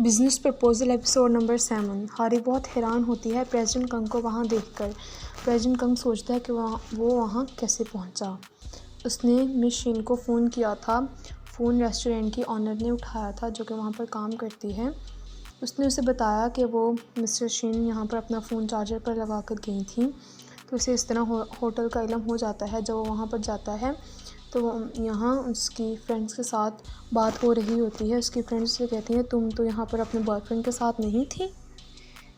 Business proposal episode number 7। हारी बहुत हैरान होती है प्रेसिडेंट कंग को वहाँ देखकर। प्रेसिडेंट कंग सोचता है कि वो वहाँ कैसे पहुँचा। उसने मिस शिन को फ़ोन किया था। फ़ोन रेस्टोरेंट की ऑनर ने उठाया था जो कि वहाँ पर काम करती है। उसने उसे बताया कि वो मिस्टर शिन यहाँ पर अपना फ़ोन चार्जर पर लगा कर गई थी। तो उसे इस तरह होटल का इल्म हो जाता है। जब वो वहाँ पर जाता है तो यहाँ उसकी फ्रेंड्स के साथ बात हो रही होती है। उसकी फ्रेंड्स से कहती हैं तुम तो यहाँ पर अपने बॉयफ्रेंड के साथ नहीं थी।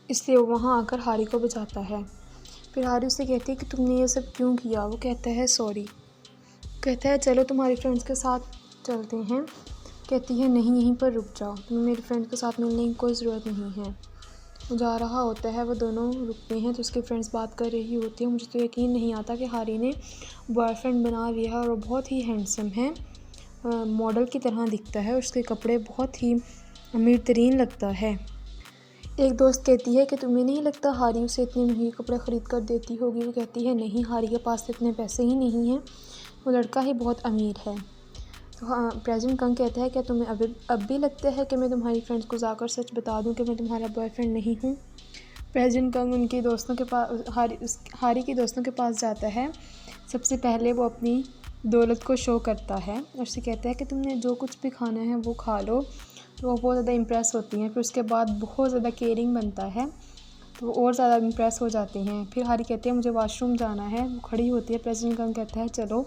इसलिए वो वहाँ आकर हारी को बचाता है। फिर हारी उससे कहती है कि तुमने ये सब क्यों किया। वो कहता है सॉरी। कहता है चलो तुम्हारी फ्रेंड्स के साथ चलते हैं। कहती है नहीं, यहीं पर रुक जाओ, तुम्हें मेरी फ्रेंड्स के साथ मिलने की कोई ज़रूरत नहीं है। वो जा रहा होता है, वो दोनों रुकते हैं तो उसके फ्रेंड्स बात कर रही होती है। मुझे तो यकीन नहीं आता कि हारी ने बॉयफ्रेंड बना लिया है और वो बहुत ही हैंडसम है, मॉडल की तरह दिखता है और उसके कपड़े बहुत ही अमीर तरीन लगता है। एक दोस्त कहती है कि तुम्हें नहीं लगता हारी उसे इतने महंगे कपड़े ख़रीद कर देती होगी। वो कहती है नहीं, हारी के पास तो इतने पैसे ही नहीं हैं, वो लड़का ही बहुत अमीर है। तो हाँ, प्रेसिडेंट कंग कहता है क्या तुम्हें अब भी लगता है कि मैं तुम्हारी फ्रेंड्स को जाकर सच बता दूं कि मैं तुम्हारा बॉयफ्रेंड नहीं हूँ। प्रेसिडेंट कंग उनके दोस्तों के पास हारी के दोस्तों के पास जाता है। सबसे पहले वो अपनी दौलत को शो करता है और उससे कहता है कि तुमने जो कुछ भी खाना है वो खा लो। तो वो बहुत ज़्यादा इम्प्रेस होती हैं। फिर उसके बाद बहुत ज़्यादा केयरिंग बनता है तो वो और ज़्यादा इम्प्रेस हो जाते हैं। फिर हारी कहती है मुझे वॉशरूम जाना है। वो खड़ी होती है। प्रेसिडेंट कंग कहता है चलो।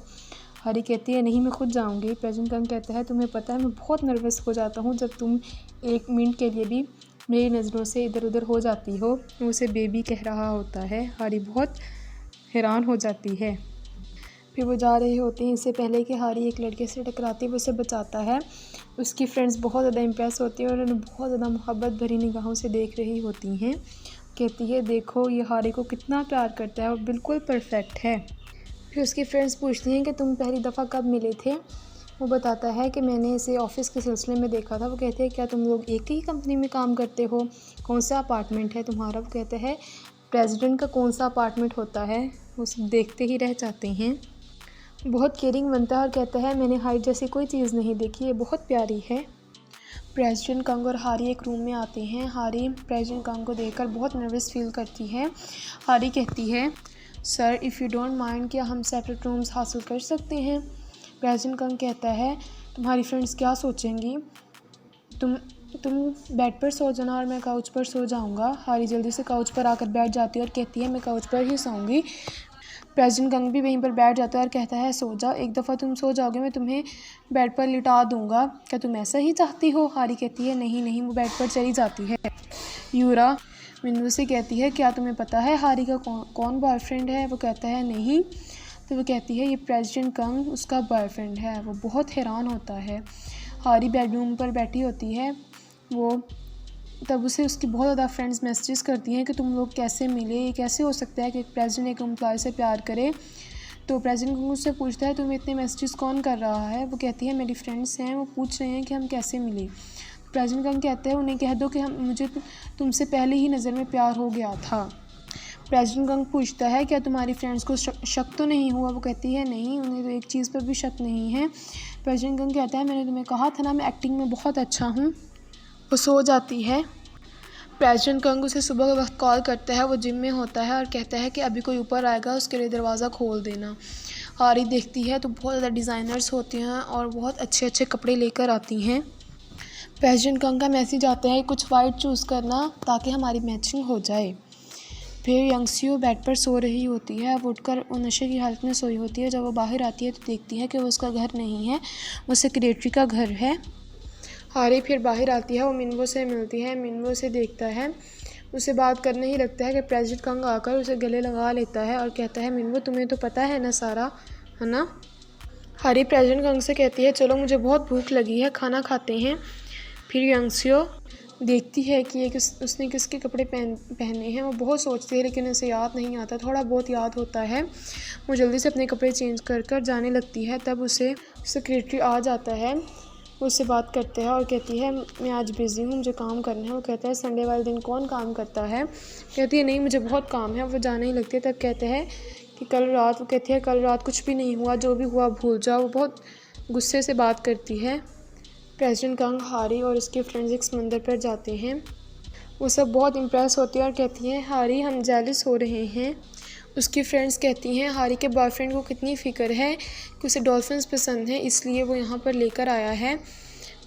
हारी कहती है नहीं, मैं खुद जाऊंगी। प्रेसिडेंट कंग कहता है तुम्हें पता है मैं बहुत नर्वस हो जाता हूँ जब तुम एक मिनट के लिए भी मेरी नज़रों से इधर उधर हो जाती हो। उसे बेबी कह रहा होता है। हारी बहुत हैरान हो जाती है। फिर वो जा रहे होते हैं, इससे पहले कि हारी एक लड़के से टकराती वो उसे बचाता है। उसकी फ्रेंड्स बहुत ज़्यादा इम्प्रेस होती हैं और उन्हें बहुत ज़्यादा मोहब्बत भरी निगाहों से देख रही होती हैं। कहती है देखो ये हारी को कितना प्यार करता है और बिल्कुल परफेक्ट है। फिर उसकी फ्रेंड्स पूछती हैं कि तुम पहली दफ़ा कब मिले थे। वो बताता है कि मैंने इसे ऑफ़िस के सिलसिले में देखा था। वो कहते हैं क्या तुम लोग एक ही कंपनी में काम करते हो, कौन सा अपार्टमेंट है तुम्हारा। वो कहते हैं प्रेसिडेंट का कौन सा अपार्टमेंट होता है। वो सब देखते ही रह जाते हैं। बहुत केयरिंग बनता है और कहता है मैंने हाइट जैसी कोई चीज़ नहीं देखी, ये बहुत प्यारी है। प्रेसिडेंट कंग और हारी एक रूम में आते हैं। हारी प्रेसिडेंट कंग को देखकर बहुत नर्वस फील करती है। हारी कहती है sir if you don't mind क्या हम सेपरेट रूम्स हासिल कर सकते हैं। प्रेसिडेंट कंग कहता है तुम्हारी फ्रेंड्स क्या सोचेंगी, तुम बेड पर सो जाना और मैं काउच पर सो जाऊंगा। हारी जल्दी से काउच पर आकर बैठ जाती है और कहती है मैं काउच पर ही सोऊंगी। प्रेसिडेंट कंग भी वहीं पर बैठ जाता है और कहता है सो जाओ, एक दफ़ा तुम सो जाओगे मैं तुम्हें बेड पर लिटा दूंगा, क्या तुम ऐसा ही चाहती हो। हारी कहती है नहीं नहीं। वो बेड पर चली जाती है। यूरा मिनू से कहती है क्या तुम्हें पता है हारी का कौन बॉयफ्रेंड है। वो कहता है नहीं। तो वो कहती है ये प्रेसिडेंट कंग उसका बॉयफ्रेंड है। वो बहुत हैरान होता है। हारी बेडरूम पर बैठी होती है। वो तब उसे उसकी बहुत ज़्यादा फ्रेंड्स मैसेजेस करती हैं कि तुम लोग कैसे मिले, ये कैसे हो सकता है कि एक प्रेसिडेंट एक एम्प्लॉय से प्यार करे। तो प्रेसिडेंट कंग उससे पूछता है तुम्हें इतने मैसेजेस कौन कर रहा है। वो कहती है मेरी फ्रेंड्स हैं, वो पूछ रहे हैं कि हम कैसे मिले। प्रेसिडेंट कंग कहते हैं उन्हें कह दो कि मुझे तुमसे पहले ही नज़र में प्यार हो गया था। प्रेसिडेंट कंग पूछता है क्या तुम्हारी फ्रेंड्स को शक तो नहीं हुआ। वो कहती है नहीं, उन्हें तो एक चीज़ पर भी शक नहीं है। प्रेसिडेंट कंग कहता है मैंने तुम्हें कहा था ना मैं एक्टिंग में बहुत अच्छा हूँ। वो सो जाती है। प्रेसिडेंट कंग उसे सुबह के वक्त कॉल करता है। वो जिम में होता है और कहता है कि अभी कोई ऊपर आएगा उसके लिए दरवाज़ा खोल देना। हारी देखती है तो बहुत ज़्यादा डिज़ाइनर्स होती हैं और बहुत अच्छे अच्छे कपड़े लेकर आती हैं। प्रेसिडेंट कंग का मैसेज आता है कुछ वाइट चूज़ करना ताकि हमारी मैचिंग हो जाए। फिर यंगसियो बेड पर सो रही होती है। वो उठकर नशे की हालत में सोई होती है। जब वो बाहर आती है तो देखती है कि वो उसका घर नहीं है, वो सेक्रेटरी का घर है। हारी फिर बाहर आती है। वो मिनवो से मिलती है। मिनवो से देखता है, उसे बात करने ही लगता है कि प्रेसिडेंट कंग आकर उसे गले लगा लेता है और कहता है मिनवो तुम्हें तो पता है ना सारा, है ना। हारी प्रेसिडेंट कंग से कहती है चलो मुझे बहुत भूख लगी है, खाना खाते हैं। फिर यंगसियो देखती है कि ये उसने किसके कपड़े पहने हैं। वो बहुत सोचती है लेकिन उसे याद नहीं आता, थोड़ा बहुत याद होता है। वो जल्दी से अपने कपड़े चेंज कर जाने लगती है। तब उसे सेक्रेटरी आ जाता है। वो उससे बात करते हैं और कहती है मैं आज बिज़ी हूँ, मुझे काम करना है। वो कहता है संडे वाले दिन कौन काम करता है। कहती है नहीं मुझे बहुत काम है। वो जाने ही लगती है। तब कहते हैं कि कल रात, वो कहती है कल रात कुछ भी नहीं हुआ, जो भी हुआ भूल जाओ। वो बहुत गुस्से से बात करती है। प्रेसिडेंट कंग, हारी और उसके फ्रेंड्स एक समंदर पर जाते हैं। वो सब बहुत इम्प्रेस होती हैं और कहती हैं, हारी हम जेलस हो रहे हैं। उसकी फ्रेंड्स कहती हैं, हारी के बॉयफ्रेंड को कितनी फ़िक्र है कि उसे डॉल्फिन्स पसंद हैं, इसलिए वो यहाँ पर लेकर आया है।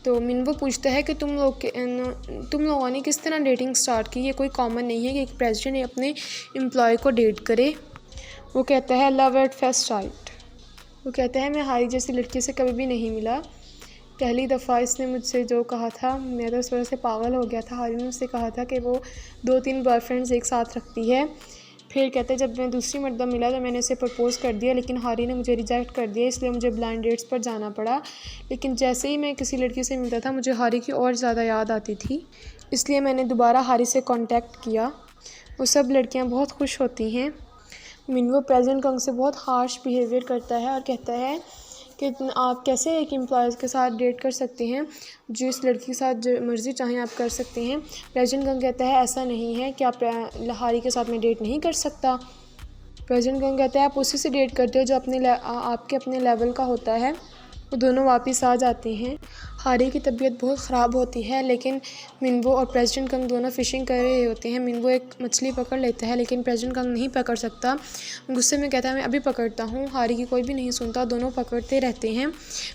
तो मिनवो पूछता है कि तुम लोगों ने किस तरह डेटिंग स्टार्ट की। ये कोई कॉमन नहीं है कि एक प्रेसिडेंट अपने एम्प्लॉय को डेट करे। वो कहता है, लव एट फर्स्ट साइट। वो कहता है, मैं हारी जैसी लड़की से कभी भी नहीं मिला। पहली दफ़ा इसने मुझसे जो कहा था, मैं तो उस वजह से पागल हो गया था। हारी ने उससे कहा था कि वो 2-3 बॉयफ्रेंड्स एक साथ रखती है। फिर कहते हैं, जब मैं दूसरी मर्तबा मिला तो मैंने उसे प्रपोज़ कर दिया, लेकिन हारी ने मुझे रिजेक्ट कर दिया, इसलिए मुझे ब्लाइंड डेट्स पर जाना पड़ा। लेकिन जैसे ही मैं किसी लड़की से मिलता था, मुझे हारी की और ज़्यादा याद आती थी, इसलिए मैंने दोबारा हारी से कांटेक्ट किया। वो सब लड़कियां बहुत खुश होती हैं। मिनवो प्रेसिडेंट कंग से बहुत हार्श बिहेवियर करता है और कहता है कि आप कैसे एक एम्प्लॉयज़ के साथ डेट कर सकते हैं, जिस लड़की के साथ जो मर्ज़ी चाहें आप कर सकते हैं। प्रेसिडेंट कंग कहता है, ऐसा नहीं है कि आप हारी के साथ मैं डेट नहीं कर सकता। प्रेसिडेंट कंग कहता है, आप उसी से डेट करते हो जो आपके अपने लेवल का होता है। वो दोनों वापस आ जाते हैं। हारी की तबीयत बहुत ख़राब होती है, लेकिन मिनवो और प्रेसिडेंट कंग दोनों फ़िशिंग कर रहे होते हैं। मिनवो एक मछली पकड़ लेता है, लेकिन प्रेसिडेंट कंग नहीं पकड़ सकता। गुस्से में कहता है, मैं अभी पकड़ता हूँ। हारी की कोई भी नहीं सुनता, दोनों पकड़ते रहते हैं।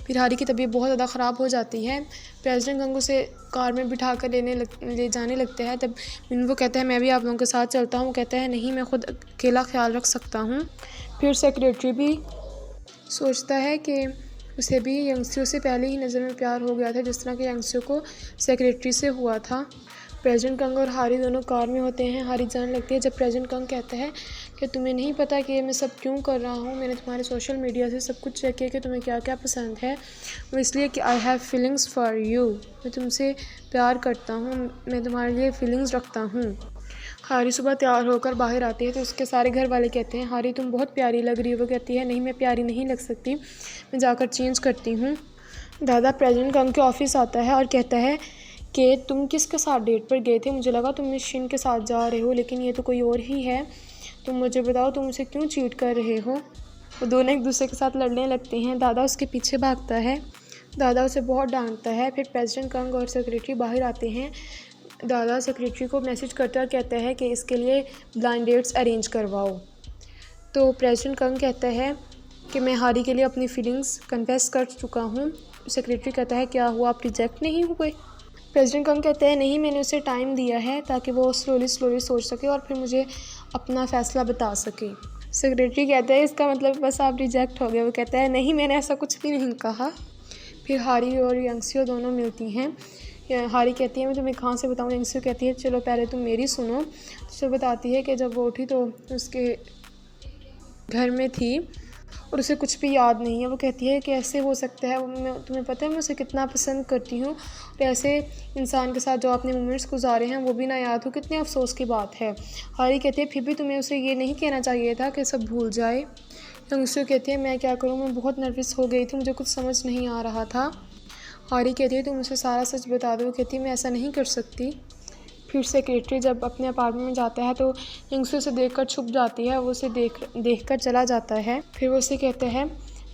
फिर हारी की तबीयत बहुत ज़्यादा ख़राब हो जाती है। प्रेसिडेंट कंग उसे कार में बिठा कर ले जाने लगते हैं। तब मिनवो कहता है, मैं भी आप लोगों के साथ चलता हूँ। कहता है, नहीं, मैं खुद अकेला ख्याल रख सकता हूँ। फिर सेक्रेटरी भी सोचता है कि उसे भी यंगस्टर से पहले ही नज़र में प्यार हो गया था, जिस तरह के यंगस्टर को सेक्रेटरी से हुआ था। प्रेसिडेंट कंग और हारी दोनों कार में होते हैं। हारी जाने लगती है जब प्रेसिडेंट कंग कहता है कि तुम्हें नहीं पता कि मैं सब क्यों कर रहा हूँ। मैंने तुम्हारे सोशल मीडिया से सब कुछ चेक किया कि तुम्हें क्या क्या पसंद है। वो इसलिए कि I have feelings for you, मैं तुमसे प्यार करता हूँ, मैं तुम्हारे लिए फीलिंग्स रखता हूँ। हारी सुबह तैयार होकर बाहर आती है तो उसके सारे घर वाले कहते हैं, हारी तुम बहुत प्यारी लग रही हो। वो कहती है, नहीं, मैं प्यारी नहीं लग सकती, मैं जाकर चेंज करती हूँ। दादा प्रेसिडेंट कंग के ऑफिस आता है और कहता है कि तुम किसके साथ डेट पर गए थे, मुझे लगा तुम मिस शिन के साथ जा रहे हो, लेकिन ये तो कोई और ही है। तुम मुझे बताओ, तुम उसे क्यों चीट कर रहे हो। वो दोनों एक दूसरे के साथ लड़ने लगते हैं। दादा उसके पीछे भागता है। दादा उसे बहुत डांटता है। फिर प्रेसिडेंट कंग और सेक्रेटरी बाहर आते हैं। दादा सेक्रेटरी को मैसेज करता है और कहता है कि इसके लिए ब्लाइंड डेट्स अरेंज करवाओ। तो प्रेसिडेंट कंग कहता है कि मैं हारी के लिए अपनी फीलिंग्स कन्फेस कर चुका हूँ। सेक्रेटरी कहता है, क्या हुआ, आप रिजेक्ट नहीं हुए। प्रेसिडेंट कंग कहता है, नहीं, मैंने उसे टाइम दिया है ताकि वो स्लोली सोच सके और फिर मुझे अपना फ़ैसला बता सके। सेक्रेटरी कहता है, इसका मतलब बस आप रिजेक्ट हो गए। वो कहता है, नहीं, मैंने ऐसा कुछ भी नहीं कहा। फिर हारी और यंगस्यू दोनों मिलती हैं। हारी कहती है, मैं तुम्हें कहाँ से बताऊँ। यंगस्यू कहती है, चलो पहले तुम मेरी सुनो। तो बताती है कि जब वो उठी तो उसके घर में थी और उसे कुछ भी याद नहीं है। वो कहती है कि ऐसे हो सकता है, तुम्हें पता है मैं उसे कितना पसंद करती हूँ, और ऐसे इंसान के साथ जो आपने मोमेंट्स गुजारे हैं वो भी ना याद हो, कितने अफसोस की बात है। हारी कहती है, फिर भी तुम्हें उसे ये नहीं कहना चाहिए था कि सब भूल जाए। यंगस्यू कहती है, मैं क्या करूँ, मैं बहुत नर्वस हो गई थी, मुझे कुछ समझ नहीं आ रहा था। हारी कहती है, तुम मुझे सारा सच बता दो। वो कहती है, मैं ऐसा नहीं कर सकती। फिर सेक्रेटरी जब अपने अपार्टमेंट में जाता है तो यंगस्यू उसे देखकर छुप जाती है। वो उसे देखकर चला जाता है। फिर वो उसे कहता है,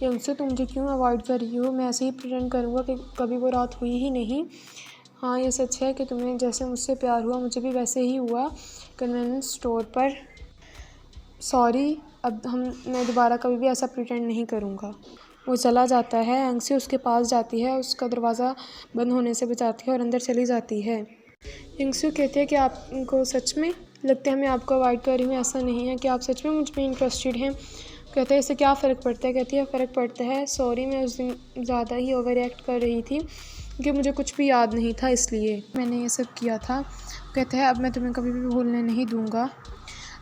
यंगस्यू तुम मुझे क्यों अवॉइड कर रही हो, मैं ऐसे ही प्रिटेंड करूँगा कि कभी वो रात हुई ही नहीं। हाँ, ये सच है कि तुम्हें जैसे मुझसे प्यार हुआ मुझे भी वैसे ही हुआ कन्वेंस स्टोर पर। सॉरी, मैं दोबारा कभी भी ऐसा प्रिटेंड नहीं करूँगा। वो चला जाता है। यंगस्यू उसके पास जाती है, उसका दरवाज़ा बंद होने से बचाती है और अंदर चली जाती है। यंगस्यू कहते हैं कि आपको सच में लगता है मैं आपको अवॉइड कर रही हूँ, ऐसा नहीं है, कि आप सच में मुझ में इंटरेस्टेड हैं। कहते हैं, इससे क्या फ़र्क पड़ता है। कहती है, फ़र्क पड़ता है, सॉरी, मैं उस दिन ज़्यादा ही ओवर रिएक्ट कर रही थी क्योंकि मुझे कुछ भी याद नहीं था, इसलिए मैंने ये सब किया था। कहते हैं, अब मैं तुम्हें कभी भी भूलने नहीं दूँगा।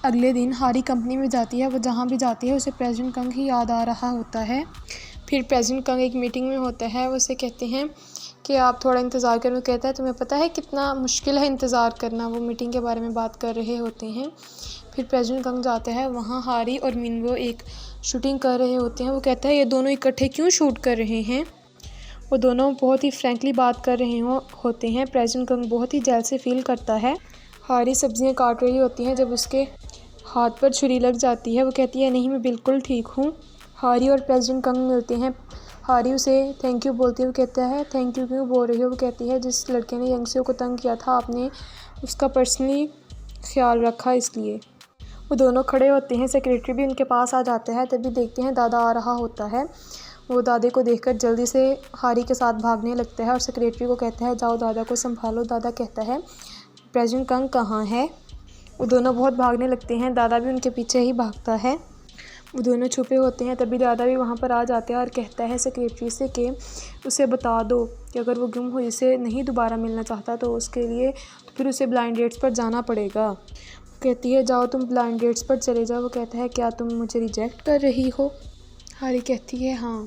अगले दिन हारी कंपनी में जाती है। वो जहाँ भी जाती है उसे प्रेसिडेंट कंग ही याद आ रहा होता है। फिर प्रेसिडेंट कंग एक मीटिंग में होता है। वो उसे कहते हैं कि आप थोड़ा इंतज़ार करो। कहता है, तुम्हें पता है कितना मुश्किल है इंतज़ार करना। वो मीटिंग के बारे में बात कर रहे होते हैं। फिर प्रेसिडेंट कंग जाता है, वहाँ हारी और मिनवो एक शूटिंग कर रहे होते हैं। वो कहता है, ये दोनों इकट्ठे क्यों शूट कर रहे हैं। वो दोनों बहुत ही फ्रैंकली बात कर रहे होते हैं। प्रेसिडेंट कंग बहुत ही जेल से फील करता है। हारी सब्जियां काट रही होती हैं जब उसके हाथ पर छुरी लग जाती है। वो कहती है, नहीं, मैं बिल्कुल ठीक हूँ। हारी और प्रेसिडेंट कंग मिलते हैं। हारी उसे थैंक यू बोलती हुए कहता है थैंक यू क्यों बोल रही हो। वो कहती है जिस लड़के ने यंगसियों को तंग किया था आपने उसका पर्सनली ख्याल रखा इसलिए। वो दोनों खड़े होते हैं, सेक्रेटरी भी उनके पास आ जाता है। तभी देखते हैं दादा आ रहा होता है। वो दादे को देखकर जल्दी से हारी के साथ भागने लगता है और सेक्रेटरी को कहता है जाओ दादा को संभालो। दादा कहता है प्रेसिडेंट कंग कहाँ है। वो दोनों बहुत भागने लगते हैं, दादा भी उनके पीछे ही भागता है। वो दोनों छुपे होते हैं, तभी दादा भी वहाँ पर आ जाते हैं और कहता है सेक्रेटरी से कि उसे बता दो कि अगर वो गुम हुई से नहीं दोबारा मिलना चाहता तो उसके लिए तो फिर उसे ब्लाइंड डेट्स पर जाना पड़ेगा। कहती है जाओ तुम ब्लाइंड डेट्स पर चले जाओ। वो कहता है क्या तुम मुझे रिजेक्ट कर रही हो। हारी कहती है हाँ।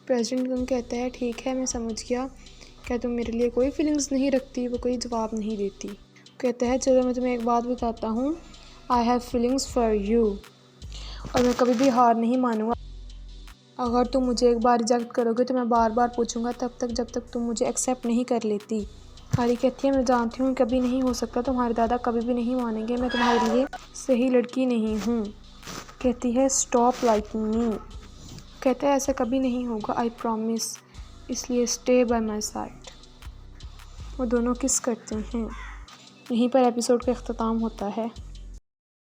प्रेसिडेंट कंग कहता है ठीक है मैं समझ गया, क्या तुम मेरे लिए कोई फीलिंग्स नहीं रखती। वो कोई जवाब नहीं देती। कहता है चलो मैं तुम्हें एक बात बताता हूँ, I have feelings for you और मैं कभी भी हार नहीं मानूंगा। अगर तुम मुझे एक बार रिजेक्ट करोगे तो मैं बार बार पूछूंगा तब तक जब तक तुम मुझे एक्सेप्ट नहीं कर लेती। हारी कहती है मैं जानती हूँ कभी नहीं हो सकता, तुम्हारे दादा कभी भी नहीं मानेंगे, मैं तुम्हारे लिए सही लड़की नहीं हूँ। कहती है स्टॉप लाइकिंग मी। कहता है ऐसा कभी नहीं होगा, आई प्रॉमिस, इसलिए स्टे बाय माई साइड। वो दोनों किस करते हैं। यहीं पर एपिसोड का अख्ताम होता है।